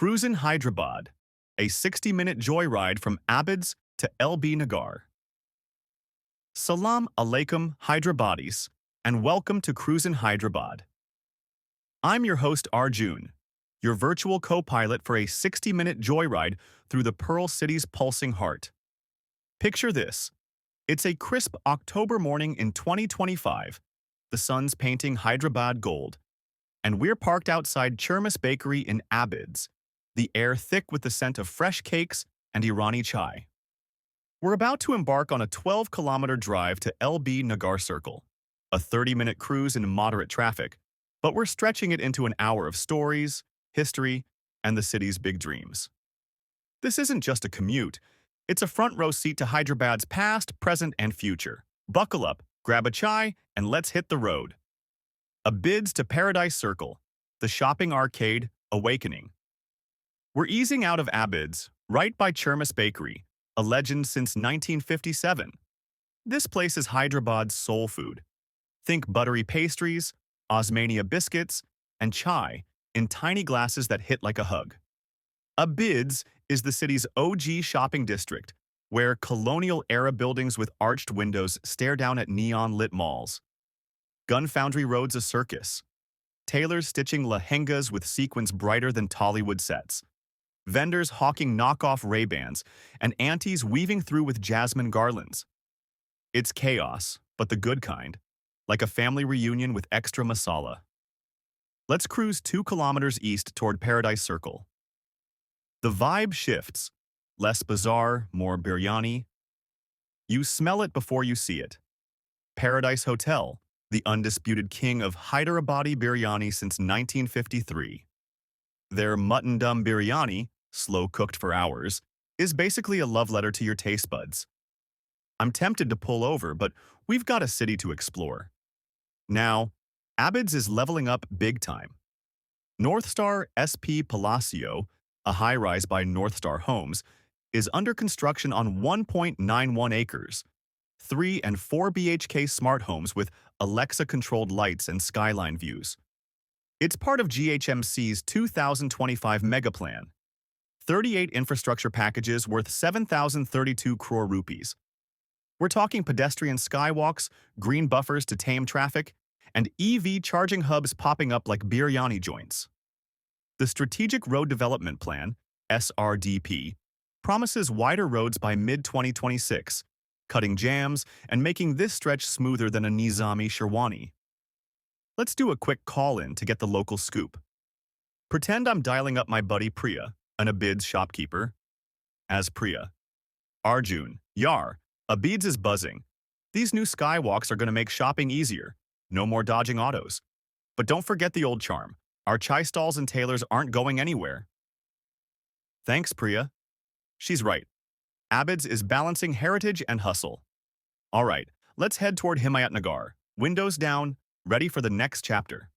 Cruisin' Hyderabad, a 60-minute joyride from Abids to LB Nagar. Salam alaikum Hyderabadis, and welcome to Cruisin' Hyderabad. I'm your host Arjun, your virtual co-pilot for a 60-minute joyride through the Pearl City's pulsing heart. Picture this. It's a crisp October morning in 2025. The sun's painting Hyderabad gold, and we're parked outside Churmas Bakery in Abids, the air thick with the scent of fresh cakes and Irani chai. We're about to embark on a 12-kilometer drive to LB Nagar Circle, a 30-minute cruise in moderate traffic, but we're stretching it into an hour of stories, history, and the city's big dreams. This isn't just a commute, it's a front-row seat to Hyderabad's past, present, and future. Buckle up, grab a chai, and let's hit the road. Abids to Paradise Circle, the shopping arcade, awakening. We're easing out of Abids, right by Churmas Bakery, a legend since 1957. This place is Hyderabad's soul food. Think buttery pastries, Osmania biscuits, and chai in tiny glasses that hit like a hug. Abids is the city's OG shopping district, where colonial-era buildings with arched windows stare down at neon-lit malls. Gun Foundry Road's a circus. Tailors stitching lehengas with sequins brighter than Tollywood sets. Vendors hawking knockoff Ray-Bans, and aunties weaving through with jasmine garlands. It's chaos, but the good kind, like a family reunion with extra masala. Let's cruise 2 kilometers east toward Paradise Circle. The vibe shifts. Less bazaar, more biryani. You smell it before you see it. Paradise Hotel, the undisputed king of Hyderabadi biryani since 1953. Their mutton dum biryani, slow-cooked for hours, is basically a love letter to your taste buds. I'm tempted to pull over, but we've got a city to explore. Now, Abids is leveling up big time. Northstar SP Palacio, a high-rise by Northstar Homes, is under construction on 1.91 acres. 3 and 4 BHK smart homes with Alexa-controlled lights and skyline views. It's part of GHMC's 2025 mega plan. 38 infrastructure packages worth 7,032 crore rupees. We're talking pedestrian skywalks, green buffers to tame traffic, and EV charging hubs popping up like biryani joints. The Strategic Road Development Plan, SRDP, promises wider roads by mid-2026, cutting jams and making this stretch smoother than a Nizami Sherwani. Let's do a quick call-in to get the local scoop. Pretend I'm dialing up my buddy Priya, an Abids shopkeeper. As Priya. Arjun, Yar, Abids is buzzing. These new skywalks are going to make shopping easier. No more dodging autos. But don't forget the old charm. Our chai stalls and tailors aren't going anywhere. Thanks, Priya. She's right. Abids is balancing heritage and hustle. All right, let's head toward Himayat Nagar. Windows down, ready for the next chapter.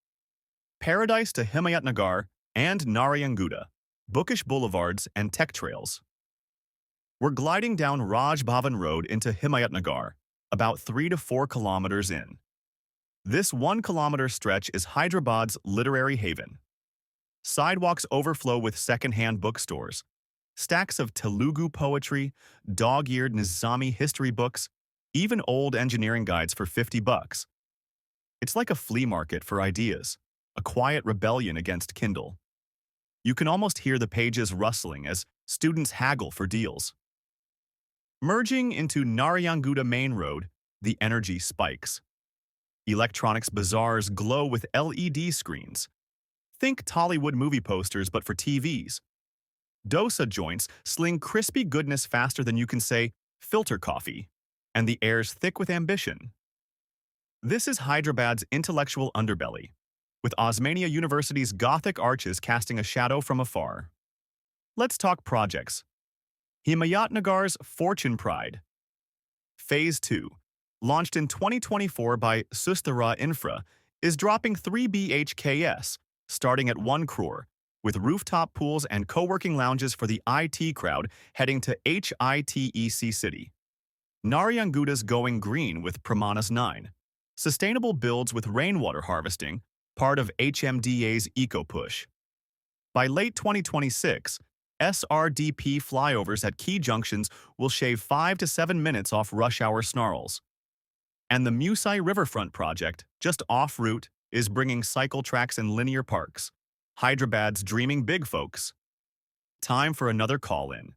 Paradise to Himayat Nagar and Narayanguda, bookish boulevards and tech trails. We're gliding down Raj Bhavan Road into Himayat Nagar, about 3 to 4 kilometers in. This 1-kilometer stretch is Hyderabad's literary haven. Sidewalks overflow with second-hand bookstores, stacks of Telugu poetry, dog-eared Nizami history books, even old engineering guides for $50. It's like a flea market for ideas, a quiet rebellion against Kindle. You can almost hear the pages rustling as students haggle for deals. Merging into Narayanguda Main Road, the energy spikes. Electronics bazaars glow with LED screens. Think Tollywood movie posters but for TVs. Dosa joints sling crispy goodness faster than you can say filter coffee, and the air's thick with ambition. This is Hyderabad's intellectual underbelly, with Osmania University's Gothic arches casting a shadow from afar. Let's talk projects. Himayat Nagar's Fortune Pride. Phase 2, launched in 2024 by Sustara Infra, is dropping 3 BHKs, starting at 1 crore, with rooftop pools and co-working lounges for the IT crowd heading to HITEC City. Narayanguda's going green with Pramanas 9. Sustainable builds with rainwater harvesting, part of HMDA's Eco Push. By late 2026, SRDP flyovers at key junctions will shave 5 to 7 minutes off rush hour snarls. And the Musai Riverfront project, just off route, is bringing cycle tracks and linear parks. Hyderabad's dreaming big folks. Time for another call-in.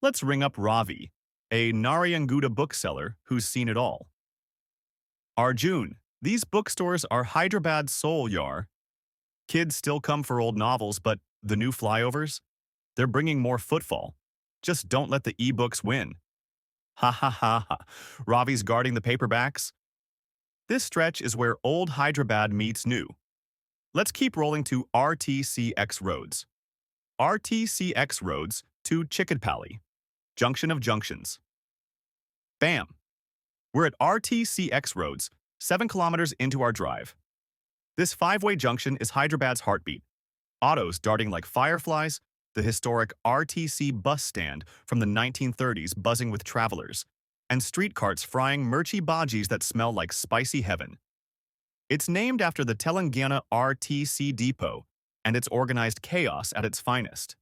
Let's ring up Ravi, a Narayanguda bookseller who's seen it all. Arjun, these bookstores are Hyderabad's soul, yar. Kids still come for old novels, but the new flyovers? They're bringing more footfall. Just don't let the e-books win. Ha ha ha ha. Ravi's guarding the paperbacks. This stretch is where old Hyderabad meets new. Let's keep rolling to RTC X Roads. RTC X Roads to Chikadpally, junction of junctions. Bam! We're at RTC X Roads, 7 kilometers into our drive. This 5-way junction is Hyderabad's heartbeat. Autos darting like fireflies, the historic RTC bus stand from the 1930s buzzing with travelers, and street carts frying mirchi bhajis that smell like spicy heaven. It's named after the Telangana RTC depot and its organized chaos at its finest.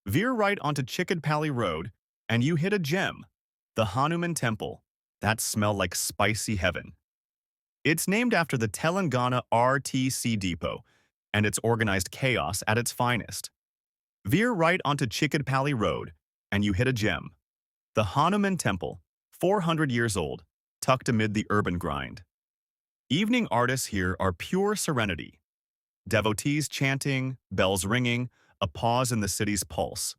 Veer right onto Chikadpally Road and you hit a gem, the Hanuman Temple, that smell like spicy heaven. It's named after the Telangana RTC depot and its organized chaos at its finest. Veer right onto Chikadpally Road and you hit a gem, the Hanuman Temple, 400 years old, tucked amid the urban grind. Evening artists here are pure serenity. Devotees chanting, bells ringing, a pause in the city's pulse.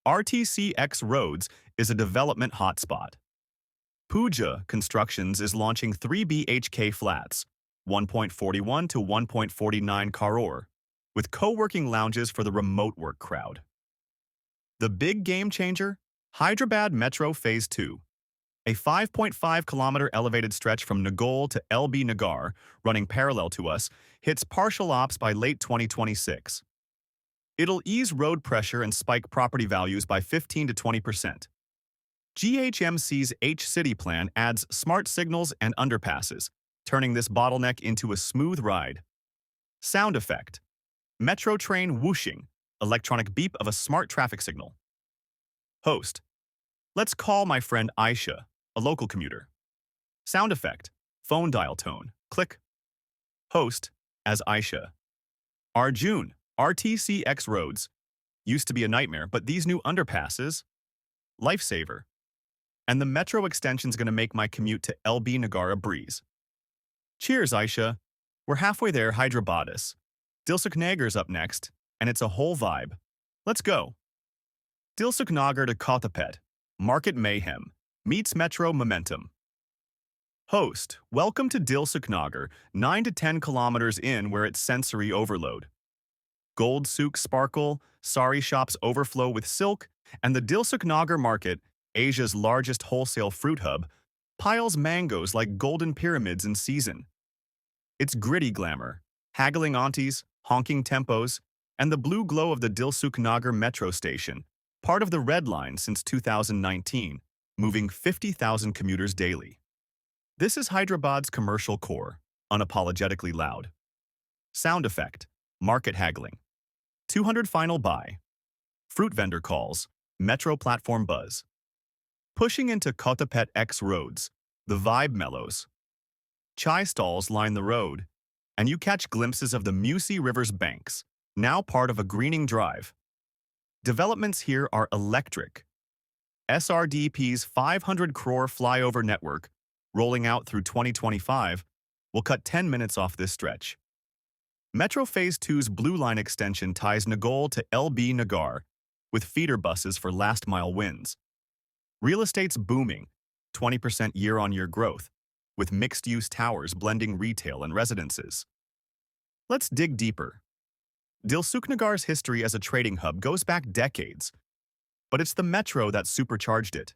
RTC X Roads is a development hotspot. Pooja Constructions is launching 3 BHK flats, 1.41 to 1.49 crore, with co-working lounges for the remote work crowd. The big game changer? Hyderabad Metro Phase 2. A 5.5-kilometer elevated stretch from Nagol to LB Nagar, running parallel to us, hits partial ops by late 2026. It'll ease road pressure and spike property values by 15 to 20%. GHMC's H-City plan adds smart signals and underpasses, turning this bottleneck into a smooth ride. Sound effect. Metro train whooshing, electronic beep of a smart traffic signal. Host. Let's call my friend Aisha, a local commuter. Sound effect. Phone dial tone. Click. Host, as Aisha. Arjun, RTC X Roads. Used to be a nightmare, but these new underpasses? Lifesaver. And the metro extension's gonna make my commute to LB Nagar a breeze. Cheers, Aisha. We're halfway there, Hyderabadis. Dilsukhnagar's up next, and it's a whole vibe. Let's go. Dilsukhnagar to Kothapet. Market mayhem. Meets metro momentum. Host, welcome to Dilsukhnagar, 9 to 10 kilometers in where it's sensory overload. Gold souks sparkle, sari shops overflow with silk, and the Dilsukhnagar market, Asia's largest wholesale fruit hub, piles mangoes like golden pyramids in season. It's gritty glamour, haggling aunties, honking tempos, and the blue glow of the Dilsukhnagar metro station, part of the Red Line since 2019, moving 50,000 commuters daily. This is Hyderabad's commercial core, unapologetically loud. Sound effect, market haggling. 200 final buy. Fruit vendor calls, metro platform buzz. Pushing into Kothapet X Roads, the vibe mellows. Chai stalls line the road, and you catch glimpses of the Musi River's banks, now part of a greening drive. Developments here are electric. SRDP's 500 crore flyover network, rolling out through 2025, will cut 10 minutes off this stretch. Metro Phase 2's Blue Line extension ties Nagol to LB Nagar, with feeder buses for last-mile wins. Real estate's booming, 20% year-on-year growth, with mixed-use towers blending retail and residences. Let's dig deeper. Dilsukhnagar's history as a trading hub goes back decades, but it's the metro that supercharged it.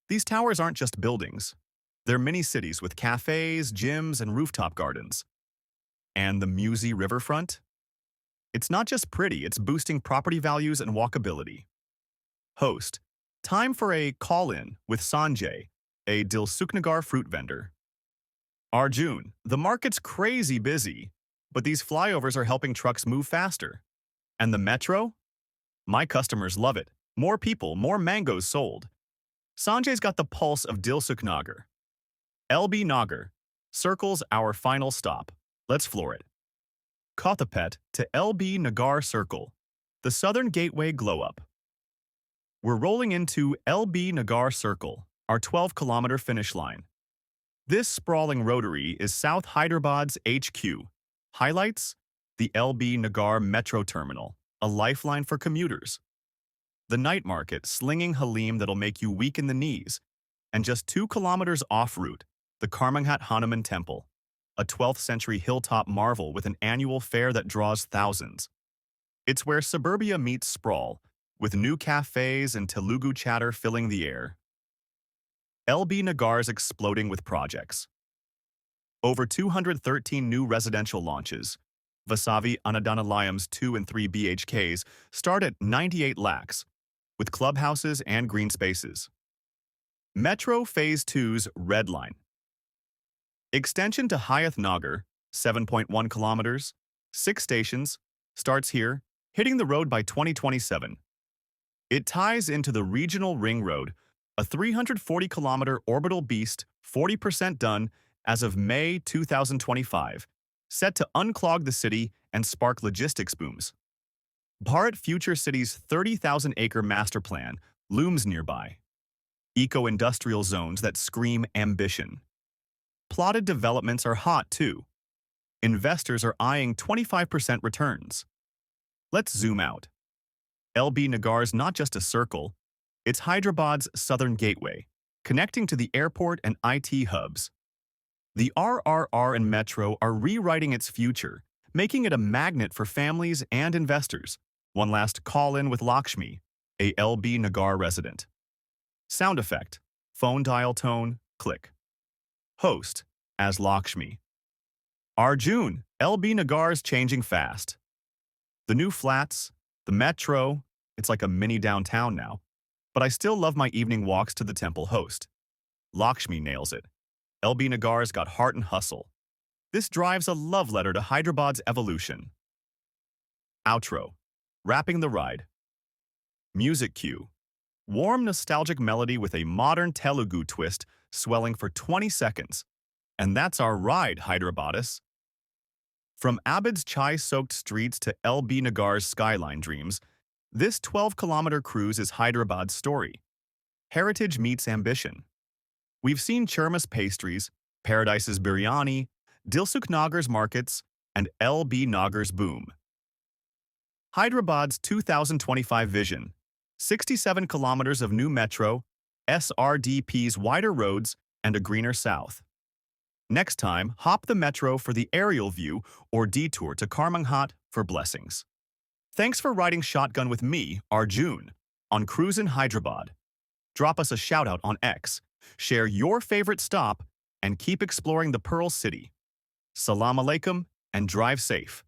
These towers aren't just buildings. They're mini-cities with cafes, gyms, and rooftop gardens. And the Musi riverfront? It's not just pretty, it's boosting property values and walkability. Host, time for a call-in with Sanjay, a Dilsukhnagar fruit vendor. Arjun, the market's crazy busy, but these flyovers are helping trucks move faster. And the metro? My customers love it. More people, more mangoes sold. Sanjay's got the pulse of Dilsukhnagar. LB Nagar circles our final stop. Let's floor it. Kothapet to LB Nagar Circle. The southern gateway glow-up. We're rolling into LB Nagar Circle, our 12-kilometer finish line. This sprawling rotary is South Hyderabad's HQ. Highlights? The LB Nagar Metro Terminal, a lifeline for commuters. The night market, slinging halim that'll make you weak in the knees. And just 2 kilometers off route, the Karmanghat Hanuman Temple, a 12th century hilltop marvel with an annual fair that draws thousands. It's where suburbia meets sprawl, with new cafes and Telugu chatter filling the air. LB Nagar's exploding with projects. Over 213 new residential launches. Vasavi Anadanalayam's 2 and 3 BHKs start at 98 lakhs, with clubhouses and green spaces. Metro Phase 2's Red Line. Extension to Hyderabad Nagar, 7.1 kilometers, 6 stations, starts here, hitting the road by 2027. It ties into the Regional Ring Road, a 340-kilometer orbital beast, 40% done as of May 2025, set to unclog the city and spark logistics booms. Bharat Future City's 30,000-acre master plan looms nearby. Eco-industrial zones that scream ambition. Plotted developments are hot, too. Investors are eyeing 25% returns. Let's zoom out. LB Nagar's not just a circle, it's Hyderabad's southern gateway, connecting to the airport and IT hubs. The RRR and Metro are rewriting its future, making it a magnet for families and investors. One last call-in with Lakshmi, a LB Nagar resident. Sound effect, phone dial tone, click. Host, as Lakshmi. Arjun, LB Nagar's changing fast. The new flats, the metro, it's like a mini downtown now. But I still love my evening walks to the temple. Host. Lakshmi nails it. LB Nagar's got heart and hustle. This drives a love letter to Hyderabad's evolution. Outro. Wrapping the ride. Music cue. Warm nostalgic melody with a modern Telugu twist swelling for 20 seconds. And that's our ride, Hyderabadis. From Abid's chai-soaked streets to LB Nagar's skyline dreams, this 12-kilometer cruise is Hyderabad's story. Heritage meets ambition. We've seen Churma's pastries, Paradise's biryani, Dilsukhnagar's markets, and LB Nagar's boom. Hyderabad's 2025 vision, 67 kilometers of new metro, SRDP's wider roads, and a greener south. Next time, hop the metro for the aerial view or detour to Karmanghat for blessings. Thanks for riding shotgun with me, Arjun, on Cruisin' Hyderabad. Drop us a shout-out on X, share your favorite stop, and keep exploring the Pearl City. Salam alaikum and drive safe.